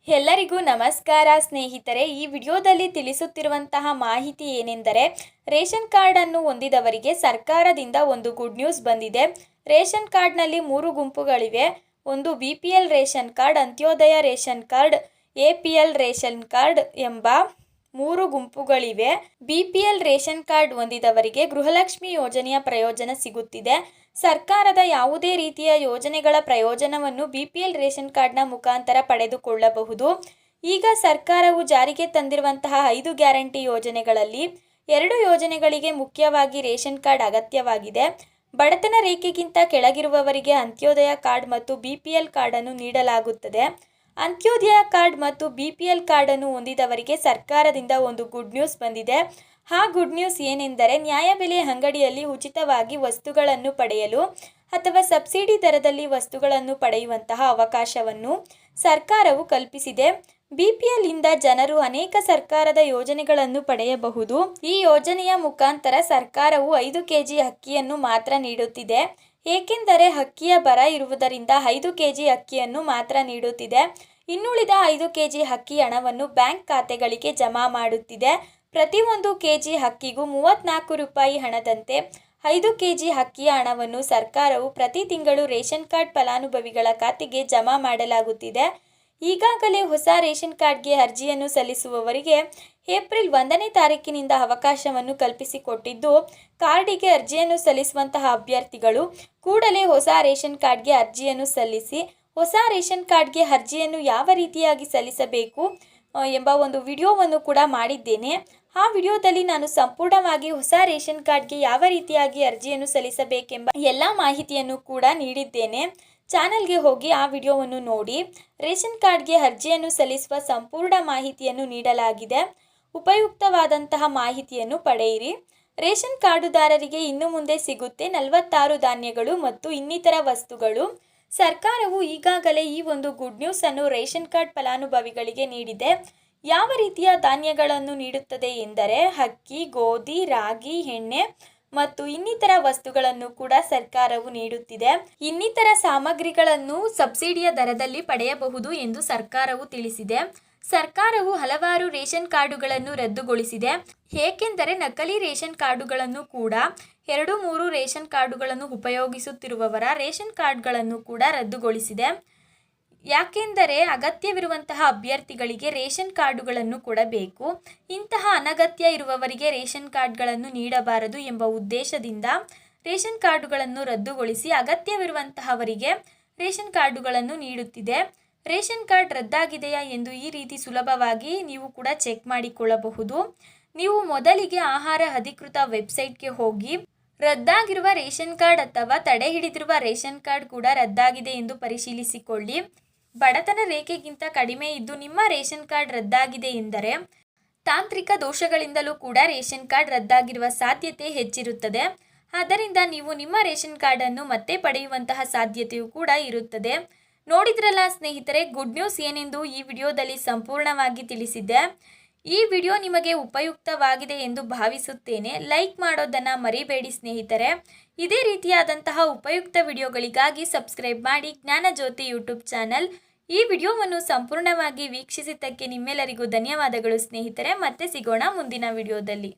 ಎಲ್ಲರಿಗೂ ನಮಸ್ಕಾರ ಸ್ನೇಹಿತರೆ. ಈ ವಿಡಿಯೋದಲ್ಲಿ ತಿಳಿಸುತ್ತಿರುವಂತಹ ಮಾಹಿತಿ ಏನೆಂದರೆ, ರೇಷನ್ ಕಾರ್ಡ್ ಅನ್ನು ಹೊಂದಿದವರಿಗೆ ಸರ್ಕಾರದಿಂದ ಒಂದು ಗುಡ್ ನ್ಯೂಸ್ ಬಂದಿದೆ. ರೇಷನ್ ಕಾರ್ಡ್ನಲ್ಲಿ 3 ಗುಂಪುಗಳಿವೆ. ಒಂದು BPL ration card, Antyodaya ration card, APL ration card ಎಂಬ 3 ಗುಂಪುಗಳಿವೆ. BPL ರೇಷನ್ ಕಾರ್ಡ್ ಹೊಂದಿದವರಿಗೆ ಗೃಹಲಕ್ಷ್ಮಿ ಯೋಜನೆಯ ಪ್ರಯೋಜನ ಸಿಗುತ್ತಿದೆ. ಸರ್ಕಾರದ ಯಾವುದೇ ರೀತಿಯ ಯೋಜನೆಗಳ ಪ್ರಯೋಜನವನ್ನು BPL ರೇಷನ್ ಕಾರ್ಡ್ನ ಮುಖಾಂತರ ಪಡೆದುಕೊಳ್ಳಬಹುದು. ಈಗ ಸರ್ಕಾರವು ಜಾರಿಗೆ ತಂದಿರುವಂತಹ 5 ಗ್ಯಾರಂಟಿ ಯೋಜನೆಗಳಲ್ಲಿ 2 ಯೋಜನೆಗಳಿಗೆ ಮುಖ್ಯವಾಗಿ ರೇಷನ್ ಕಾರ್ಡ್ ಅಗತ್ಯವಾಗಿದೆ. ಬಡತನ ರೇಖೆಗಿಂತ ಕೆಳಗಿರುವವರಿಗೆ ಅಂತ್ಯೋದಯ ಕಾರ್ಡ್ ಮತ್ತು BPL ಕಾರ್ಡನ್ನು ನೀಡಲಾಗುತ್ತದೆ. ಅಂತ್ಯೋದಯ ಕಾರ್ಡ್ ಮತ್ತು BPL ಕಾರ್ಡನ್ನು ಹೊಂದಿದವರಿಗೆ ಸರ್ಕಾರದಿಂದ ಒಂದು ಗುಡ್ ನ್ಯೂಸ್ ಬಂದಿದೆ. ಆ ಗುಡ್ ನ್ಯೂಸ್ ಏನೆಂದರೆ, ನ್ಯಾಯಬೆಲೆ ಅಂಗಡಿಯಲ್ಲಿ ಉಚಿತವಾಗಿ ವಸ್ತುಗಳನ್ನು ಪಡೆಯಲು ಅಥವಾ ಸಬ್ಸಿಡಿ ದರದಲ್ಲಿ ವಸ್ತುಗಳನ್ನು ಪಡೆಯುವಂತಹ ಅವಕಾಶವನ್ನು ಸರ್ಕಾರವು ಕಲ್ಪಿಸಿದೆ. BPL ಇಂದ ಜನರು ಅನೇಕ ಸರ್ಕಾರದ ಯೋಜನೆಗಳನ್ನು ಪಡೆಯಬಹುದು. ಈ ಯೋಜನೆಯ ಮುಖಾಂತರ ಸರ್ಕಾರವು 5 kg ಅಕ್ಕಿಯನ್ನು ಮಾತ್ರ ನೀಡುತ್ತಿದೆ. ಏಕೆಂದರೆ ಅಕ್ಕಿಯ ಬರ ಇರುವುದರಿಂದ 5 kg ಅಕ್ಕಿಯನ್ನು ಮಾತ್ರ ನೀಡುತ್ತಿದೆ. ಇನ್ನುಳಿದ 5 kg ಅಕ್ಕಿ ಹಣವನ್ನು ಬ್ಯಾಂಕ್ ಖಾತೆಗಳಿಗೆ ಜಮಾ ಮಾಡುತ್ತಿದೆ. ಪ್ರತಿ 1 kg ಅಕ್ಕಿಗೂ 34 ರೂಪಾಯಿ ಹಣದಂತೆ 5 kg ಅಕ್ಕಿಯ ಹಣವನ್ನು ಸರ್ಕಾರವು ಪ್ರತಿ ತಿಂಗಳು ರೇಷನ್ ಕಾರ್ಡ್ ಫಲಾನುಭವಿಗಳ ಖಾತೆಗೆ ಜಮಾ ಮಾಡಲಾಗುತ್ತಿದೆ. ಈಗಾಗಲೇ ಹೊಸ ರೇಷನ್ ಕಾರ್ಡ್ಗೆ ಅರ್ಜಿಯನ್ನು ಸಲ್ಲಿಸುವವರಿಗೆ ಏಪ್ರಿಲ್ 1ನೇ ತಾರೀಕಿನಿಂದ ಅವಕಾಶವನ್ನು ಕಲ್ಪಿಸಿಕೊಟ್ಟಿದ್ದು, ಕಾರ್ಡಿಗೆ ಅರ್ಜಿಯನ್ನು ಸಲ್ಲಿಸುವಂತಹ ಅಭ್ಯರ್ಥಿಗಳು ಕೂಡಲೇ ಹೊಸ ರೇಷನ್ ಕಾರ್ಡ್ಗೆ ಅರ್ಜಿಯನ್ನು ಸಲ್ಲಿಸಿ. ಹೊಸ ರೇಷನ್ ಕಾರ್ಡ್ಗೆ ಅರ್ಜಿಯನ್ನು ಯಾವ ರೀತಿಯಾಗಿ ಸಲ್ಲಿಸಬೇಕು ಎಂಬ ಒಂದು ವಿಡಿಯೋವನ್ನು ಕೂಡ ಮಾಡಿದ್ದೇನೆ. ಆ ವಿಡಿಯೋದಲ್ಲಿ ನಾನು ಸಂಪೂರ್ಣವಾಗಿ ಹೊಸ ರೇಷನ್ ಕಾರ್ಡ್ಗೆ ಯಾವ ರೀತಿಯಾಗಿ ಅರ್ಜಿಯನ್ನು ಸಲ್ಲಿಸಬೇಕೆಂಬ ಎಲ್ಲ ಮಾಹಿತಿಯನ್ನು ಕೂಡ ನೀಡಿದ್ದೇನೆ. ಚಾನಲ್ಗೆ ಹೋಗಿ ಆ ವಿಡಿಯೋವನ್ನು ನೋಡಿ. ರೇಷನ್ ಕಾರ್ಡ್ಗೆ ಅರ್ಜಿಯನ್ನು ಸಲ್ಲಿಸುವ ಸಂಪೂರ್ಣ ಮಾಹಿತಿಯನ್ನು ನೀಡಲಾಗಿದೆ. ಉಪಯುಕ್ತವಾದಂತಹ ಮಾಹಿತಿಯನ್ನು ಪಡೆಯಿರಿ. ರೇಷನ್ ಕಾರ್ಡುದಾರರಿಗೆ ಇನ್ನು ಮುಂದೆ ಸಿಗುತ್ತೆ 46 ಧಾನ್ಯಗಳು ಮತ್ತು ಇನ್ನಿತರ ವಸ್ತುಗಳು. ಸರ್ಕಾರವು ಈಗಾಗಲೇ ಈ ಒಂದು ಗುಡ್ ನ್ಯೂಸ್ ಅನ್ನು ರೇಷನ್ ಕಾರ್ಡ್ ಫಲಾನುಭವಿಗಳಿಗೆ ನೀಡಿದೆ. ಯಾವ ರೀತಿಯ ಧಾನ್ಯಗಳನ್ನು ನೀಡುತ್ತದೆ ಎಂದರೆ, ಅಕ್ಕಿ, ಗೋಧಿ, ರಾಗಿ, ಎಣ್ಣೆ ಮತ್ತು ಇನ್ನಿತರ ವಸ್ತುಗಳನ್ನು ಕೂಡ ಸರ್ಕಾರವು ನೀಡುತ್ತಿದೆ. ಇನ್ನಿತರ ಸಾಮಗ್ರಿಗಳನ್ನು ಸಬ್ಸಿಡಿಯ ದರದಲ್ಲಿ ಪಡೆಯಬಹುದು ಎಂದು ಸರ್ಕಾರವು ತಿಳಿಸಿದೆ. ಸರ್ಕಾರವು ಹಲವಾರು ರೇಷನ್ ಕಾರ್ಡುಗಳನ್ನು ರದ್ದುಗೊಳಿಸಿದೆ. ಏಕೆಂದರೆ ನಕಲಿ ರೇಷನ್ ಕಾರ್ಡುಗಳನ್ನು ಕೂಡ 2-3 ರೇಷನ್ ಕಾರ್ಡುಗಳನ್ನು ಉಪಯೋಗಿಸುತ್ತಿರುವವರ ರೇಷನ್ ಕಾರ್ಡ್ಗಳನ್ನು ಕೂಡ ರದ್ದುಗೊಳಿಸಿದೆ. ಯಾಕೆಂದರೆ ಅಗತ್ಯವಿರುವಂತಹ ಅಭ್ಯರ್ಥಿಗಳಿಗೆ ರೇಷನ್ ಕಾರ್ಡುಗಳನ್ನು ಕೊಡಬೇಕು. ಇಂತಹ ಅನಗತ್ಯ ಇರುವವರಿಗೆ ರೇಷನ್ ಕಾರ್ಡ್ಗಳನ್ನು ನೀಡಬಾರದು ಎಂಬ ಉದ್ದೇಶದಿಂದ ರೇಷನ್ ಕಾರ್ಡುಗಳನ್ನು ರದ್ದುಗೊಳಿಸಿ ಅಗತ್ಯವಿರುವಂತಹವರಿಗೆ ರೇಷನ್ ಕಾರ್ಡುಗಳನ್ನು ನೀಡುತ್ತಿದೆ. ರೇಷನ್ ಕಾರ್ಡ್ ರದ್ದಾಗಿದೆಯಾ ಎಂದು ಈ ರೀತಿ ಸುಲಭವಾಗಿ ನೀವು ಕೂಡ ಚೆಕ್ ಮಾಡಿಕೊಳ್ಳಬಹುದು. ನೀವು ಮೊದಲಿಗೆ ಆಹಾರ ಅಧಿಕೃತ ವೆಬ್ಸೈಟ್ಗೆ ಹೋಗಿ ರದ್ದಾಗಿರುವ ರೇಷನ್ ಕಾರ್ಡ್ ಅಥವಾ ತಡೆ ಹಿಡಿದಿರುವ ರೇಷನ್ ಕಾರ್ಡ್ ಕೂಡ ರದ್ದಾಗಿದೆ ಎಂದು ಪರಿಶೀಲಿಸಿಕೊಳ್ಳಿ. ಬಡತನ ರೇಖೆಗಿಂತ ಕಡಿಮೆ ಇದ್ದು ನಿಮ್ಮ ರೇಷನ್ ಕಾರ್ಡ್ ರದ್ದಾಗಿದೆ ಎಂದರೆ ತಾಂತ್ರಿಕ ದೋಷಗಳಿಂದಲೂ ಕೂಡ ರೇಷನ್ ಕಾರ್ಡ್ ರದ್ದಾಗಿರುವ ಸಾಧ್ಯತೆ ಹೆಚ್ಚಿರುತ್ತದೆ. ಆದ್ದರಿಂದ ನೀವು ನಿಮ್ಮ ರೇಷನ್ ಕಾರ್ಡನ್ನು ಮತ್ತೆ ಪಡೆಯುವಂತಹ ಸಾಧ್ಯತೆಯೂ ಕೂಡ ಇರುತ್ತದೆ. ನೋಡಿದ್ರಲ್ಲ ಸ್ನೇಹಿತರೆ, ಗುಡ್ ನ್ಯೂಸ್ ಏನೆಂದು ಈ ವಿಡಿಯೋದಲ್ಲಿ ಸಂಪೂರ್ಣವಾಗಿ ತಿಳಿಸಿದ್ದೆ. ಈ ವಿಡಿಯೋ ನಿಮಗೆ ಉಪಯುಕ್ತವಾಗಿದೆ ಎಂದು ಭಾವಿಸುತ್ತೇನೆ. ಲೈಕ್ ಮಾಡೋದನ್ನು ಮರಿಬೇಡಿ ಸ್ನೇಹಿತರೆ. ಇದೇ ರೀತಿಯಾದಂತಹ ಉಪಯುಕ್ತ ವಿಡಿಯೋಗಳಿಗಾಗಿ ಸಬ್ಸ್ಕ್ರೈಬ್ ಮಾಡಿ ಜ್ಞಾನಜ್ಯೋತಿ ಯೂಟ್ಯೂಬ್ ಚಾನಲ್. ಈ ವಿಡಿಯೋವನ್ನು ಸಂಪೂರ್ಣವಾಗಿ ವೀಕ್ಷಿಸಿದ್ದಕ್ಕೆ ನಿಮ್ಮೆಲ್ಲರಿಗೂ ಧನ್ಯವಾದಗಳು ಸ್ನೇಹಿತರೆ. ಮತ್ತೆ ಸಿಗೋಣ ಮುಂದಿನ ವಿಡಿಯೋದಲ್ಲಿ.